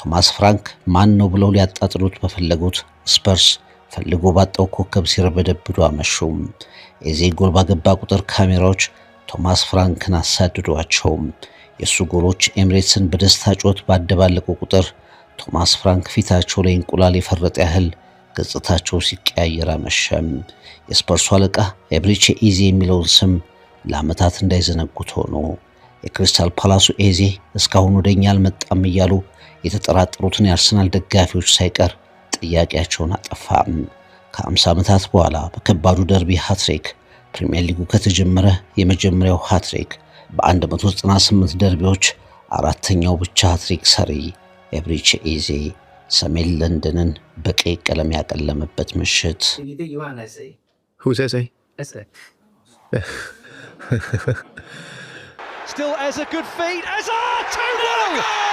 ቶማስ ፍራንክ ማን ነው ብለው ሊያጣጥሉት በፈለጉት ስፐርስ ፈልጎ ባጣው ኮከብ ሲረበደብዱ አመሹም። ኤዜ ጎል ባገባ ቁጥር ካሜራዎች ቶማስ ፍራንክን አሳድዷቸው። የሱ ጎሎች ኤምሬትስን በደስታ ጮት ባደባለቁ ቁጥር ቶማስ ፍራንክ ፊታቸው ላይ እንቁላል የፈረጠ ያህል ገጽታቸው ሲቀያየር አመሸም። የስፐርሱ አለቃ ኤብሪቼ ኢዜ የሚለውን ስም ለዓመታት እንዳይዘነጉት ሆኖ የክሪስታል ፓላሱ ኤዜ እስካሁን ወደኛ አልመጣም እያሉ የተጠራጠሩትን የአርሰናል ደጋፊዎች ሳይቀር ጥያቄያቸውን አጠፋም። ከ50 ዓመታት በኋላ በከባዱ ደርቢ ሃትሪክ ፕሪሚየር ሊጉ ከተጀመረ የመጀመሪያው ሃትሪክ በ198 ደርቢዎች አራተኛው ብቻ ሃትሪክ ሰሪ ኤብሪቼ ኢዜ ሰሜን ለንደንን በቀይ ቀለም ያቀለመበት ምሽት። Who's Eze? Eze. Still Eze, good feet. Eze 2-0!